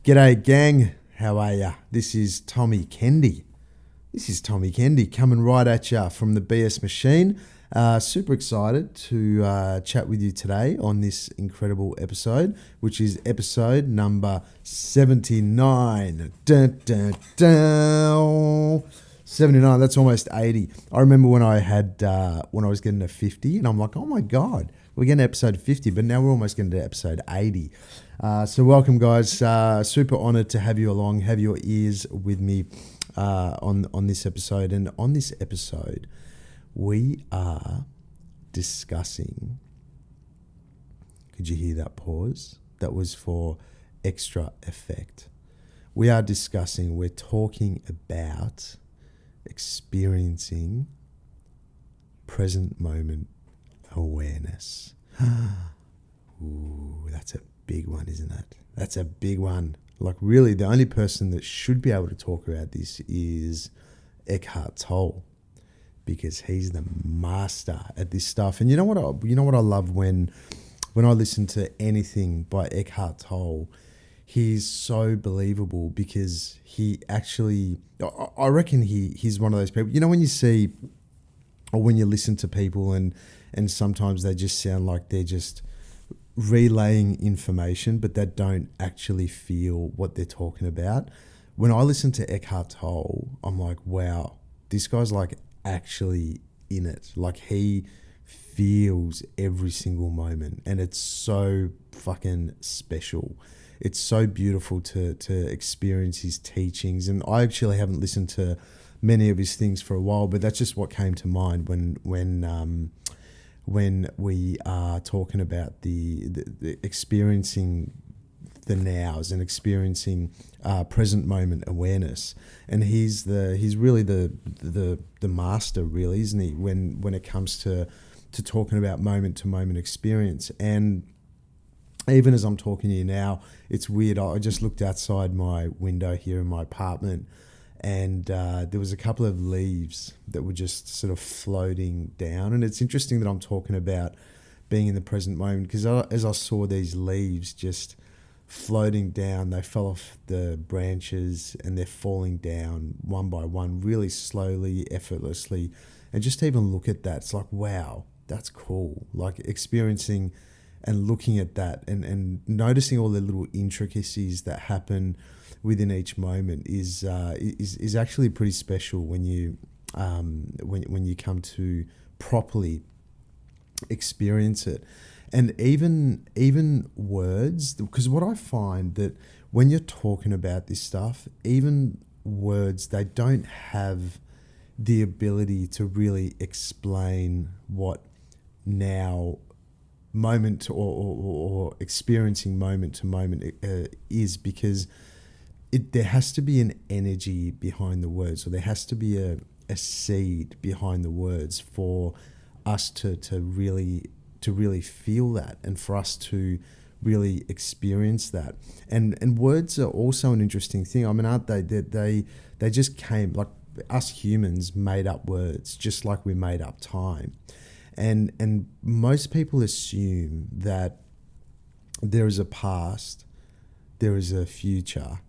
G'day gang, how are ya? This is Tommy Kendi. Coming right at ya from the BS machine. Super excited to chat with you today on this incredible episode, which is episode number 79. Dun, dun, dun. 79, that's almost 80. I remember when I was getting to 50 and I'm like, oh my God, we're getting to episode 50, but now we're almost getting to episode 80. So welcome guys, super honored to have you along, have your ears with me on this episode. And on this episode, we are discussing, could you hear that pause? That was for extra effect. We're talking about experiencing present moment awareness. Ooh, that's a big one, isn't it? That's a big one. Like really, the only person that should be able to talk about this is Eckhart Tolle, because he's the master at this stuff. And you know what I love when I listen to anything by Eckhart Tolle. He's so believable because he actually, I reckon he's one of those people, you know, when you see or when you listen to people and sometimes they just sound like they're just relaying information, but they don't actually feel what they're talking about. When I listen to Eckhart Tolle, I'm like, wow, this guy's like actually in it. Like he feels every single moment, and it's so fucking special. It's so beautiful to experience his teachings. And I actually haven't listened to many of his things for a while, but that's just what came to mind when we are talking about the experiencing the nows and experiencing present moment awareness. And he's really the master, really, isn't he? When it comes to talking about moment to moment experience. And even as I'm talking to you now, it's weird. I just looked outside my window here in my apartment, and there was a couple of leaves that were just sort of floating down. And it's interesting that I'm talking about being in the present moment, because as I saw these leaves just floating down, they fell off the branches and they're falling down one by one, really slowly, effortlessly. And just to even look at that, it's like, wow, that's cool. Like experiencing and looking at that and noticing all the little intricacies that happen within each moment is actually pretty special when you come to properly experience it. And even words, because what I find that when you're talking about this stuff, even words, they don't have the ability to really explain what now moment or experiencing moment to moment is, because there has to be an energy behind the words, or there has to be a seed behind the words for us to really feel that, and for us to really experience that. And words are also an interesting thing. I mean, aren't they? They just came, like us humans made up words, just like we made up time. And most people assume that there is a past, there is a future.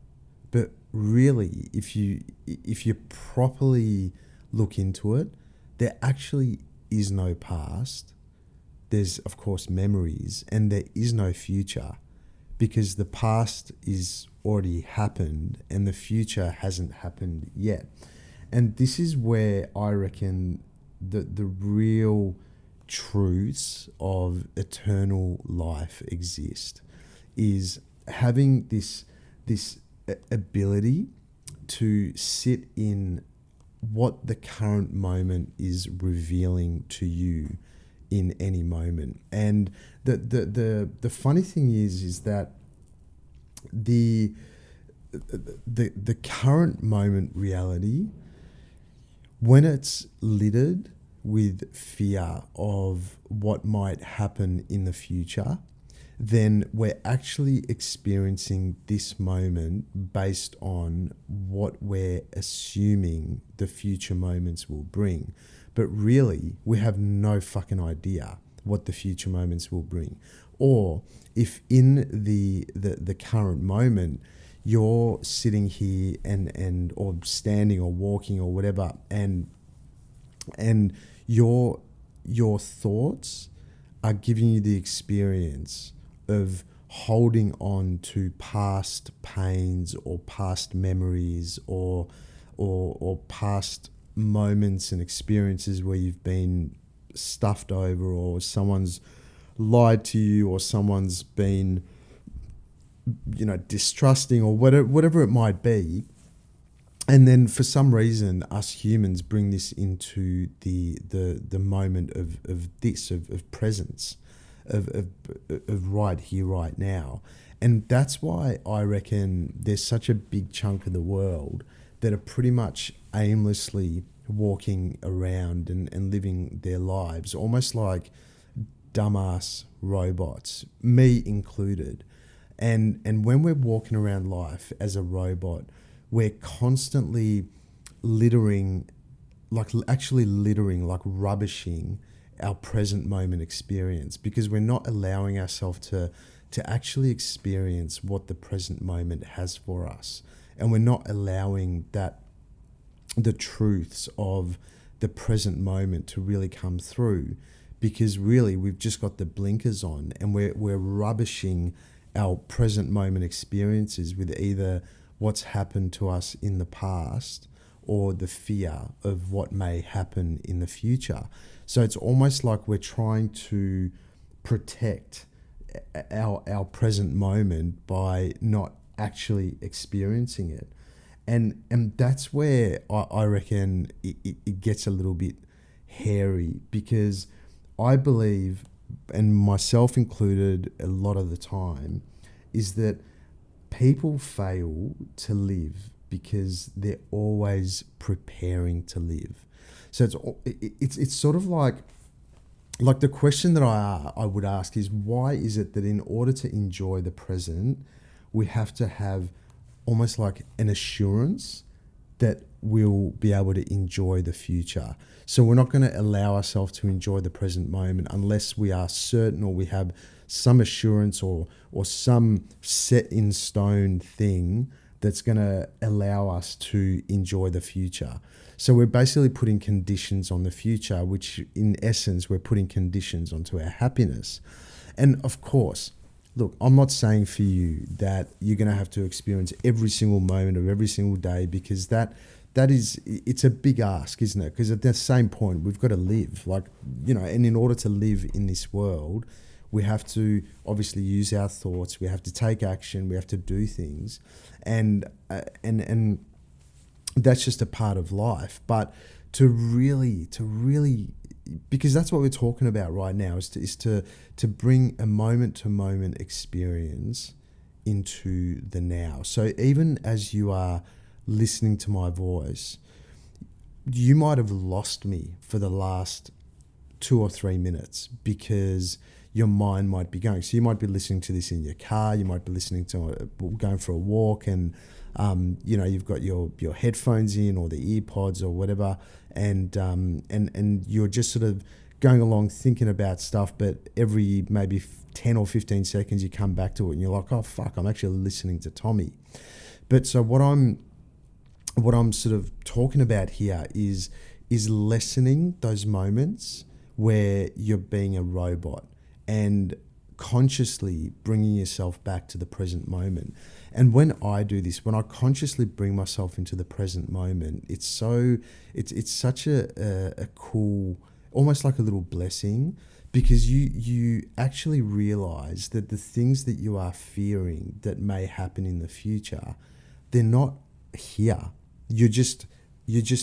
But really, if you properly look into it, there actually is no past. There's, of course, memories, and there is no future, because the past is already happened and the future hasn't happened yet. And this is where I reckon the real truths of eternal life exist, is having this ability to sit in what the current moment is revealing to you in any moment. And the funny thing is that the current moment reality, when it's littered with fear of what might happen in the future, then we're actually experiencing this moment based on what we're assuming the future moments will bring. But really, we have no fucking idea what the future moments will bring. Or if in the current moment you're sitting here and or standing or walking or whatever, and your thoughts are giving you the experience of holding on to past pains or past memories or past moments and experiences where you've been stuffed over, or someone's lied to you, or someone's been, distrusting, or whatever it might be. And then for some reason, us humans bring this into the moment of presence, of right here, right now. And that's why I reckon there's such a big chunk of the world that are pretty much aimlessly walking around and living their lives, almost like dumbass robots, me included. And when we're walking around life as a robot, we're constantly littering, like rubbishing our present moment experience, because we're not allowing ourselves to actually experience what the present moment has for us. And we're not allowing the truths of the present moment to really come through, because really we've just got the blinkers on, and we're rubbishing our present moment experiences with either what's happened to us in the past or the fear of what may happen in the future. So it's almost like we're trying to protect our present moment by not actually experiencing it. And that's where I reckon it gets a little bit hairy, because I believe, and myself included a lot of the time, is that people fail to live because they're always preparing to live. So it's sort of like the question that I would ask is, why is it that in order to enjoy the present, we have to have almost like an assurance that we'll be able to enjoy the future? So we're not going to allow ourselves to enjoy the present moment unless we are certain, or we have some assurance or some set in stone thing that's going to allow us to enjoy the future. So we're basically putting conditions on the future, which in essence, we're putting conditions onto our happiness. And of course, look, I'm not saying for you that you're going to have to experience every single moment of every single day, because it's a big ask, isn't it? Because at the same point, we've got to live, and in order to live in this world, we have to obviously use our thoughts. We have to take action. We have to do things, and that's just a part of life. But to really, because that's what we're talking about right now, is to bring a moment to moment experience into the now. So even as you are listening to my voice, you might have lost me for the last 2 or 3 minutes, because your mind might be going. So you might be listening to this in your car, you might be listening to going for a walk, and you've got your headphones in, or the ear pods or whatever, and you're just sort of going along thinking about stuff, but every maybe 10 or 15 seconds you come back to it and you're like, oh fuck, I'm actually listening to Tommy. But so what I'm sort of talking about here is lessening those moments where you're being a robot, and consciously bringing yourself back to the present moment. And when I do this, when I consciously bring myself into the present moment, it's such a cool, almost like a little blessing, because you actually realize that the things that you are fearing that may happen in the future, they're not here. You're just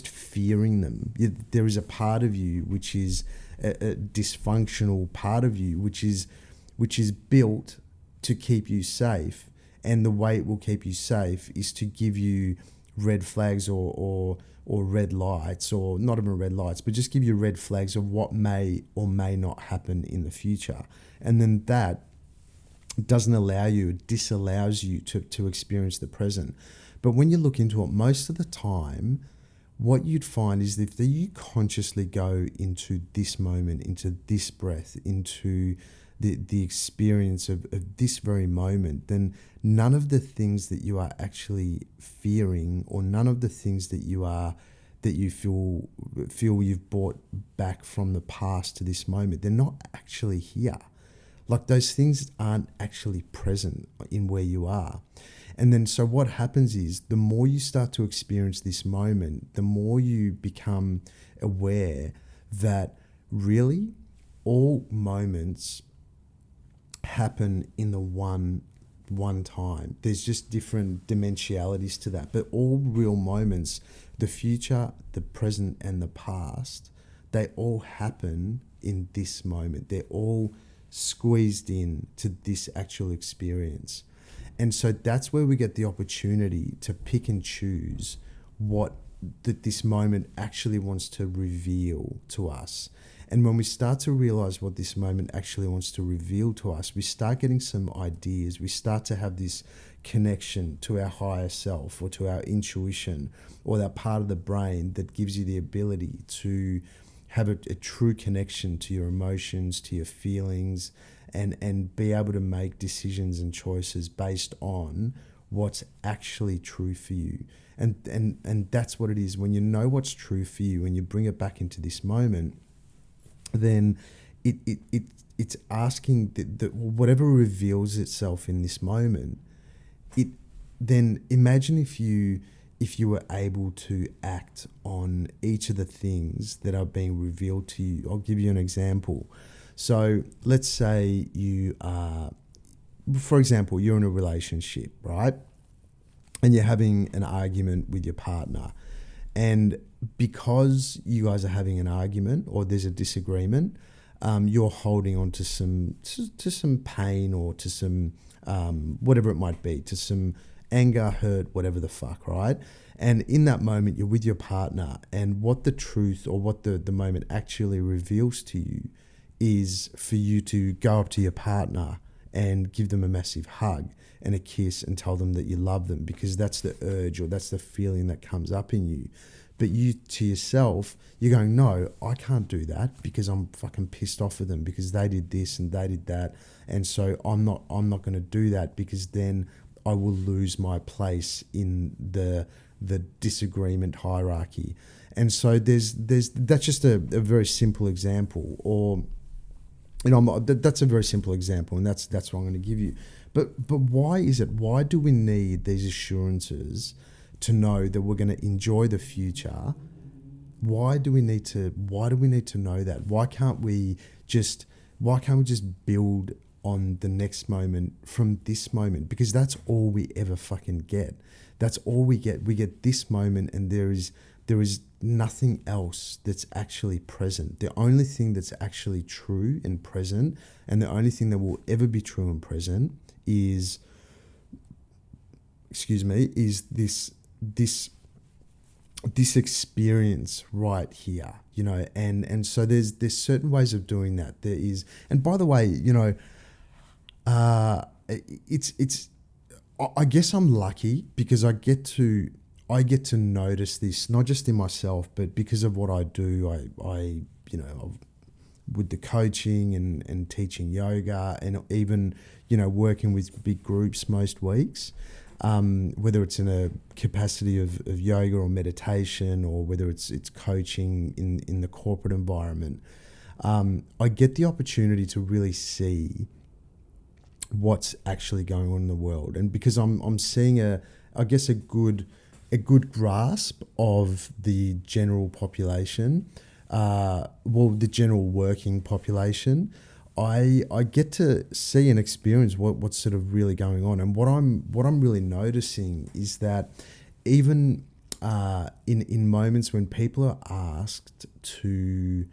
fearing them. There is a part of you which is a dysfunctional part of you, which is built to keep you safe, and the way it will keep you safe is to give you red flags or red lights, or not even red lights, but just give you red flags of what may or may not happen in the future. And then that doesn't allow you, it disallows you to experience the present. But when you look into it, most of the time, what you'd find is that you consciously go into this moment, into this breath, into the experience of this very moment, then none of the things that you are actually fearing, or none of the things that you feel you've brought back from the past to this moment, they're not actually here. Like, those things aren't actually present in where you are. And then so what happens is, the more you start to experience this moment, the more you become aware that really all moments happen in the one time. There's just different dimensionalities to that, but all real moments, the future, the present, and the past, they all happen in this moment. They're all squeezed in to this actual experience. And so that's where we get the opportunity to pick and choose what this moment actually wants to reveal to us. And when we start to realize what this moment actually wants to reveal to us, we start getting some ideas. We start to have this connection to our higher self, or to our intuition, or that part of the brain that gives you the ability to have a true connection to your emotions, to your feelings, and be able to make decisions and choices based on what's actually true for you. And that's what it is. When you know what's true for you and you bring it back into this moment, then it's asking that whatever reveals itself in this moment, then imagine if you were able to act on each of the things that are being revealed to you. I'll give you an example. So let's say for example, you're in a relationship, right? And you're having an argument with your partner. And because you guys are having an argument, or there's a disagreement, you're holding on to some pain, or to some whatever it might be, to some anger, hurt, whatever the fuck, right? And in that moment, you're with your partner, and what the truth, or what the moment actually reveals to you, is for you to go up to your partner and give them a massive hug and a kiss and tell them that you love them, because that's the urge, or that's the feeling that comes up in you. But you, to yourself, you're going, no, I can't do that, because I'm fucking pissed off at them because they did this and they did that. And so I'm not going to do that, because then I will lose my place in the disagreement hierarchy. And so there's that's just a very simple example, or that's a very simple example, and that's what I'm going to give you. But why is it? Why do we need these assurances to know that we're going to enjoy the future? Why do we need to know that? Why can't we just build on the next moment from this moment? Because that's all we ever fucking get. That's all we get. We get this moment, and there is nothing else that's actually present. The only thing that's actually true and present, and the only thing that will ever be true and present is this experience right here, and so there's certain ways of doing that. There is, and by the way, it's I guess I'm lucky, because I get to notice this, not just in myself, but because of what I do. I with the coaching and teaching yoga, and even working with big groups most weeks, whether it's in a capacity of yoga or meditation, or whether it's coaching in the corporate environment, I get the opportunity to really see what's actually going on in the world. And because I'm seeing a good grasp of the general population, the general working population, I get to see and experience what's sort of really going on. And what I'm really noticing is that even in moments when people are asked to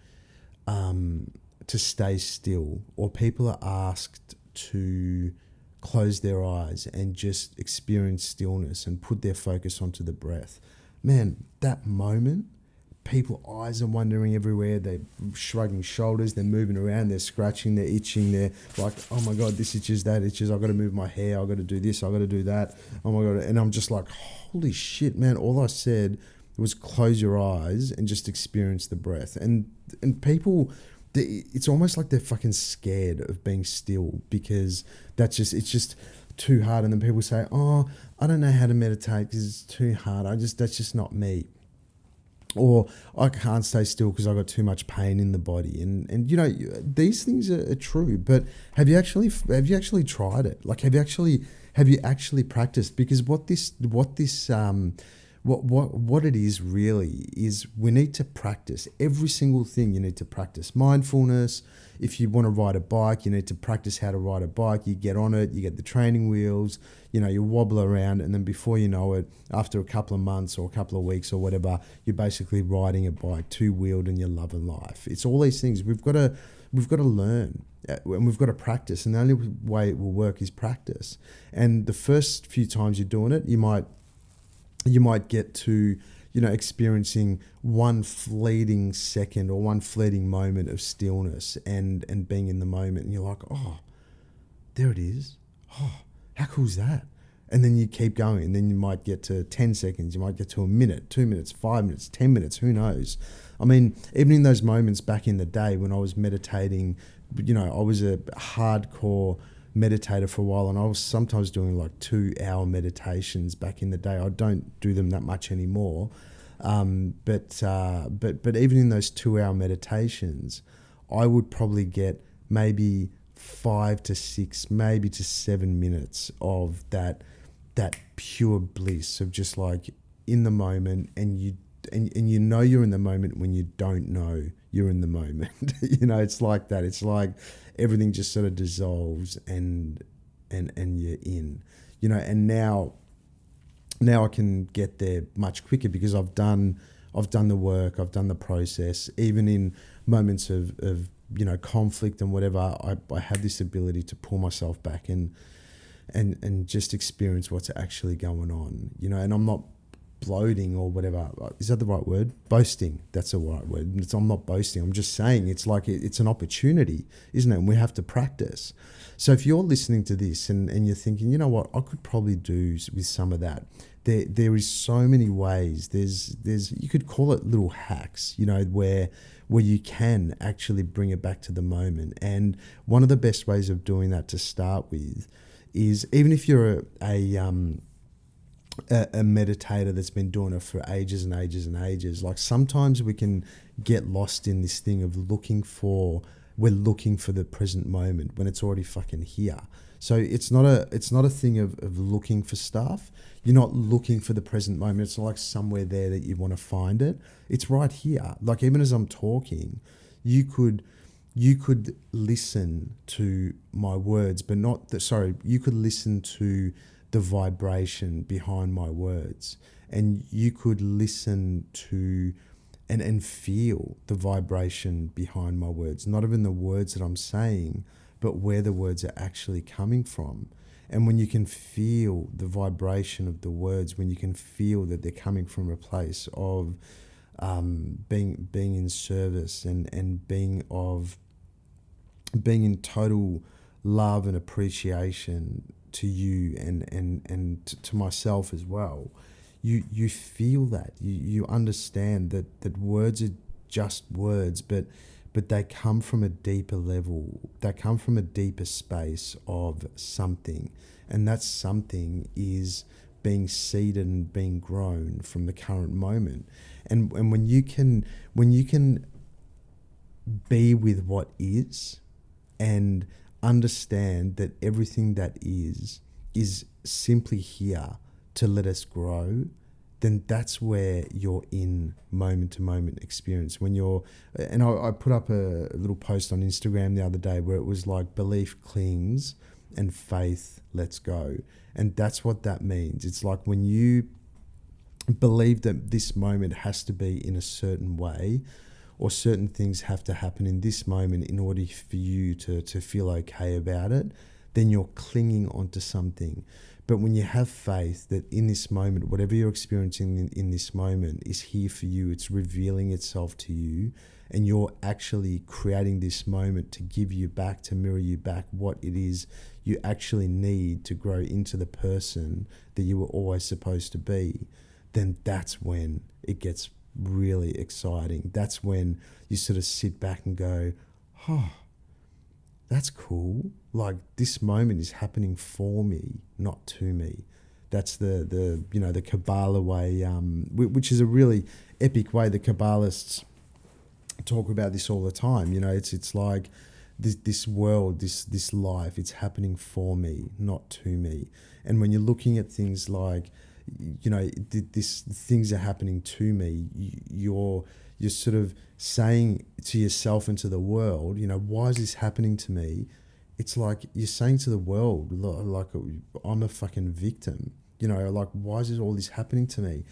stay still, or people are asked to close their eyes and just experience stillness and put their focus onto the breath, man, that moment, people's eyes are wandering everywhere. They're shrugging shoulders. They're moving around. They're scratching. They're itching. They're like, oh my God, this itches, that itches. I've got to move my hair. I've got to do this. I've got to do that. Oh my God. And I'm just like, holy shit, man. All I said was close your eyes and just experience the breath. And people it's almost like they're fucking scared of being still because it's just too hard. And then people say, oh, I don't know how to meditate because it's too hard. That's just not me. Or I can't stay still because I've got too much pain in the body, and these things are true. But have you actually tried it? Like, have you actually practiced? Because what it is really is we need to practice every single thing. You need to practice mindfulness. If you want to ride a bike, you need to practice how to ride a bike. You get on it, you get the training wheels, you wobble around, and then before you know it, after a couple of months or a couple of weeks or whatever, you're basically riding a bike, two-wheeled, and you're loving life. It's all these things. We've got to learn, and we've got to practice, and the only way it will work is practice. And the first few times you're doing it, you might get to experiencing one fleeting second or one fleeting moment of stillness and being in the moment, and you're like, oh, there it is. Oh, how cool is that? And then you keep going, and then you might get to 10 seconds, you might get to a minute, 2 minutes, 5 minutes, 10 minutes, who knows? I mean, even in those moments back in the day when I was meditating, I was a hardcore meditator for a while, and I was sometimes doing like 2-hour meditations back in the day. I don't do them that much anymore. But even in those 2-hour meditations, I would probably get maybe 5 to 6, maybe to 7 minutes of that pure bliss of just like in the moment, and you're in the moment when you don't know you're in the moment. It's like that. It's like everything just sort of dissolves and you're in. And now I can get there much quicker because I've done the work, I've done the process. Even in moments of conflict and whatever, I have this ability to pull myself back and just experience what's actually going on. And I'm not bloating or whatever. Is that the right word? Boasting. That's the right word. I'm not boasting. I'm just saying it's like it's an opportunity, isn't it? And we have to practice. So if you're listening to this and you're thinking, you know what, I could probably do with some of that. There is so many ways. There's you could call it little hacks, where you can actually bring it back to the moment. And one of the best ways of doing that to start with is, even if you're a meditator that's been doing it for ages and ages and ages, like sometimes we can get lost in this thing of we're looking for the present moment when it's already fucking here. So it's not a thing of looking for stuff. You're not looking for the present moment. It's not like somewhere there that you want to find it. It's right here. Like, even as I'm talking, you could listen to my words, but you could listen to the vibration behind my words, and you could listen to and feel the vibration behind my words, not even the words that I'm saying, but where the words are actually coming from. And when you can feel the vibration of the words, when you can feel that they're coming from a place of being in service and being in total love and appreciation to you and to myself as well, you feel that. You understand that words are just words, but they come from a deeper level. They come from a deeper space of something, and that something is being seeded and being grown from the current moment. And when you can be with what is and understand that everything that is simply here to let us grow, then that's where you're in moment-to-moment experience. When I put up a little post on Instagram the other day where it was like, belief clings and faith lets go. And that's what that means. It's like when you believe that this moment has to be in a certain way, or certain things have to happen in this moment in order for you to feel okay about it, then you're clinging onto something. But when you have faith that in this moment, whatever you're experiencing in this moment is here for you, it's revealing itself to you, and you're actually creating this moment to give you back, to mirror you back what it is you actually need to grow into the person that you were always supposed to be, then that's when it gets really exciting. That's when you sort of sit back and go, oh, that's cool. Like this moment is happening for me, not to me. That's the Kabbalah way, which is a really epic way. The Kabbalists talk about this all the time. It's like this world, this life, it's happening for me, not to me. And when you're looking at things like, this things are happening to me, you're sort of saying to yourself and to the world, why is this happening to me? It's like you're saying to the world, like, I'm a fucking victim. Like, why is all this happening to me?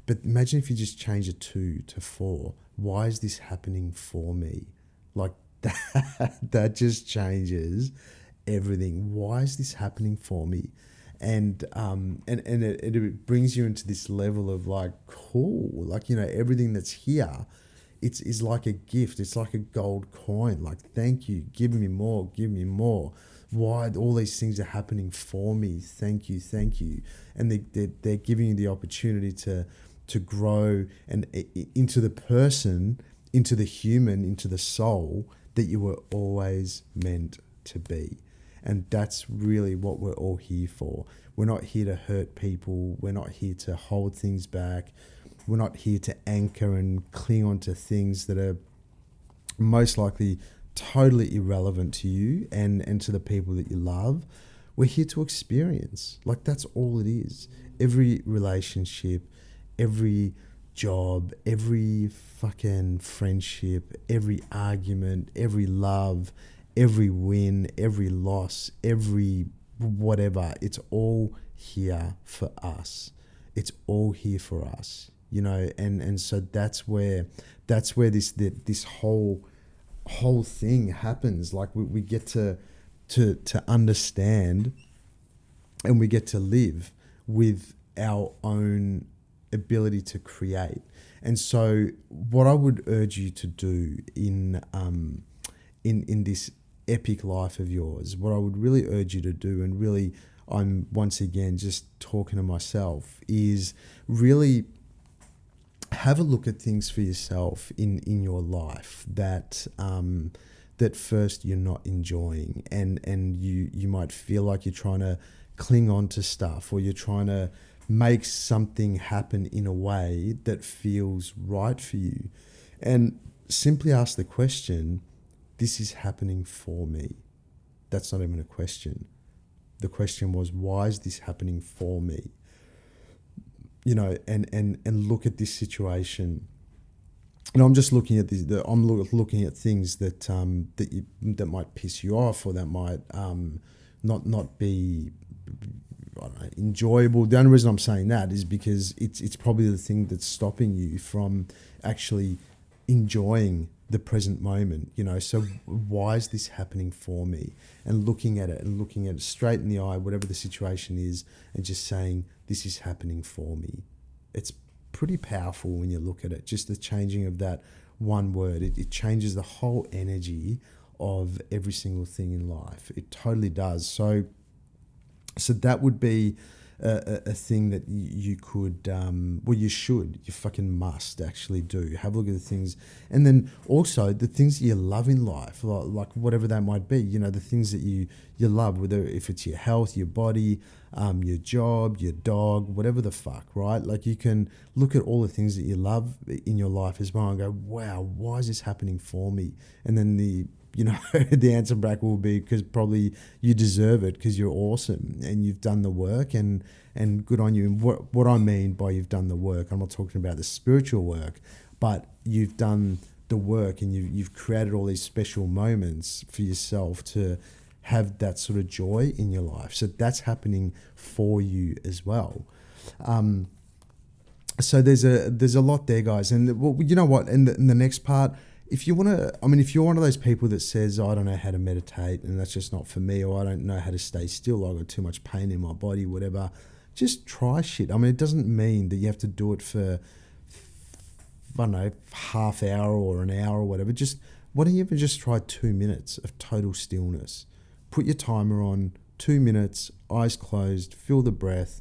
But imagine if you just change it to four. Why is this happening for me? Like that just changes everything. Why is this happening for me? And it brings you into this level of like, cool, like, everything that's here, it's is like a gift. It's like a gold coin. Like, thank you, give me more, give me more. Why all these things are happening for me? Thank you, thank you. And they're giving you the opportunity to grow and into the person, into the human, into the soul that you were always meant to be. And that's really what we're all here for. We're not here to hurt people. We're not here to hold things back. We're not here to anchor and cling on to things that are most likely totally irrelevant to you and to the people that you love. We're here to experience. Like, that's all it is. Every relationship, every job, every fucking friendship, every argument, every love, every win, every loss, every whatever, it's all here for us. It's all here for us, and so that's where this whole thing happens. Like, we get to understand, and we get to live with our own ability to create. And so what I would urge you to do in this epic life of yours, what I would really urge you to do, and really I'm once again just talking to myself, is really have a look at things for yourself in your life that first you're not enjoying, and you might feel like you're trying to cling on to stuff, or you're trying to make something happen in a way that feels right for you. And simply ask the question, this is happening for me. That's not even a question. The question was, why is this happening for me? And look at this situation. And I'm just looking at I'm looking at things that that might piss you off, or that might not be, I don't know, enjoyable. The only reason I'm saying that is because it's probably the thing that's stopping you from actually enjoying the present moment. So why is this happening for me? And looking at it straight in the eye, whatever the situation is, and just saying, this is happening for me. It's pretty powerful when you look at it. Just the changing of that one word, it changes the whole energy of every single thing in life. It totally does. So that would be a thing that you could, you fucking must actually do. Have a look at the things. And then also the things that you love in life, like whatever that might be, the things that you love, whether if it's your health, your body, your job, your dog, whatever the fuck, right? Like, you can look at all the things that you love in your life as well and go, wow, why is this happening for me? And then the answer back will be because probably you deserve it, because you're awesome and you've done the work, and good on you. And what I mean by you've done the work, I'm not talking about the spiritual work, but you've done the work, and you've created all these special moments for yourself to have that sort of joy in your life. So that's happening for you as well. So there's a lot there, guys. And well, you know what? In the next part, if you want to, if you're one of those people that says, I don't know how to meditate and that's just not for me, or I don't know how to stay still, I've got too much pain in my body, whatever, just try shit. It doesn't mean that you have to do it for, I don't know, half hour or an hour or whatever. Just, why don't you ever just try 2 minutes of total stillness? Put your timer on, 2 minutes, eyes closed, feel the breath,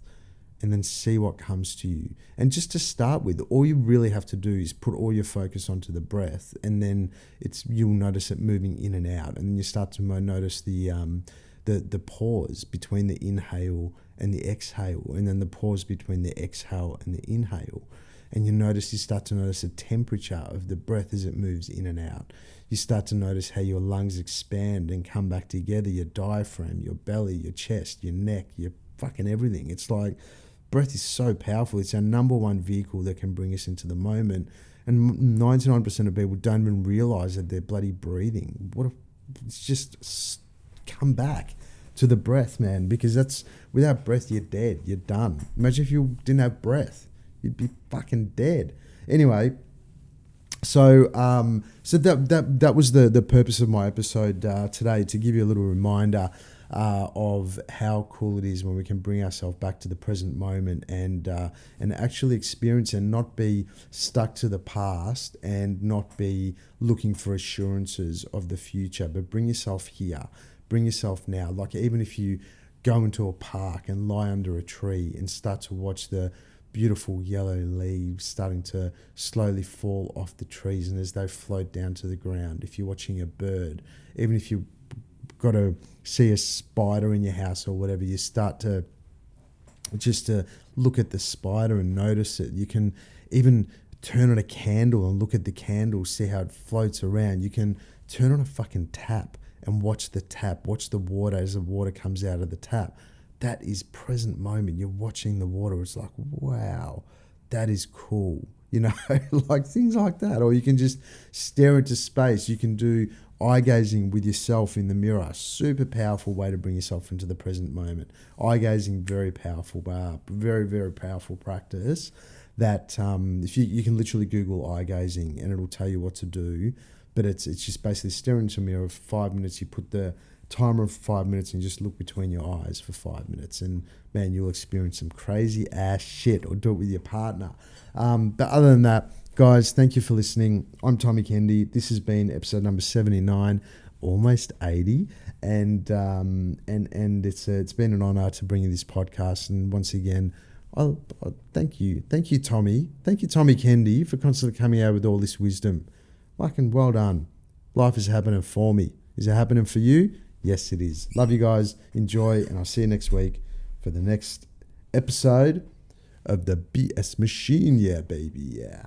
and then see what comes to you. And just to start with, all you really have to do is put all your focus onto the breath, and then you'll notice it moving in and out, and then you start to notice the pause between the inhale and the exhale, and then the pause between the exhale and the inhale. And you start to notice the temperature of the breath as it moves in and out. You start to notice how your lungs expand and come back together, your diaphragm, your belly, your chest, your neck, your fucking everything. It's like, breath is so powerful. It's our number one vehicle that can bring us into the moment. And 99% of people don't even realize that they're bloody breathing. It's just come back to the breath, man, because without breath, you're dead. You're done. Imagine if you didn't have breath. You'd be fucking dead. Anyway, so that was the purpose of my episode today, to give you a little reminder of how cool it is when we can bring ourselves back to the present moment and actually experience and not be stuck to the past and not be looking for assurances of the future, but bring yourself here, bring yourself now. Like, even if you go into a park and lie under a tree and start to watch the beautiful yellow leaves starting to slowly fall off the trees, and as they float down to the ground, if you're watching a bird, even if you've got to see a spider in your house or whatever, you start to just to look at the spider and notice it. You can even turn on a candle and look at the candle, see how it floats around. You can turn on a fucking tap and watch the water as the water comes out of the tap. That is present moment. You're watching the water. It's like, wow, that is cool. Like things like that. Or you can just stare into space. You can do eye gazing with yourself in the mirror. Super powerful way to bring yourself into the present moment. Eye gazing, very powerful, very, very powerful practice that if you can literally Google eye gazing and it'll tell you what to do. But it's just basically staring into a mirror for 5 minutes. You put the timer of 5 minutes and just look between your eyes for 5 minutes, and man, you'll experience some crazy ass shit. Or do it with your partner. But other than that, guys, thank you for listening. I'm Tommy Kendi. This has been episode number 79, almost 80, and it's been an honor to bring you this podcast. And once again, I'll thank you, Tommy, Tommy Kendi, for constantly coming out with all this wisdom. Fucking well done. Life is happening for me. Is it happening for you? Yes, it is. Love you guys. Enjoy. And I'll see you next week for the next episode of the BS Machine. Yeah, baby. Yeah.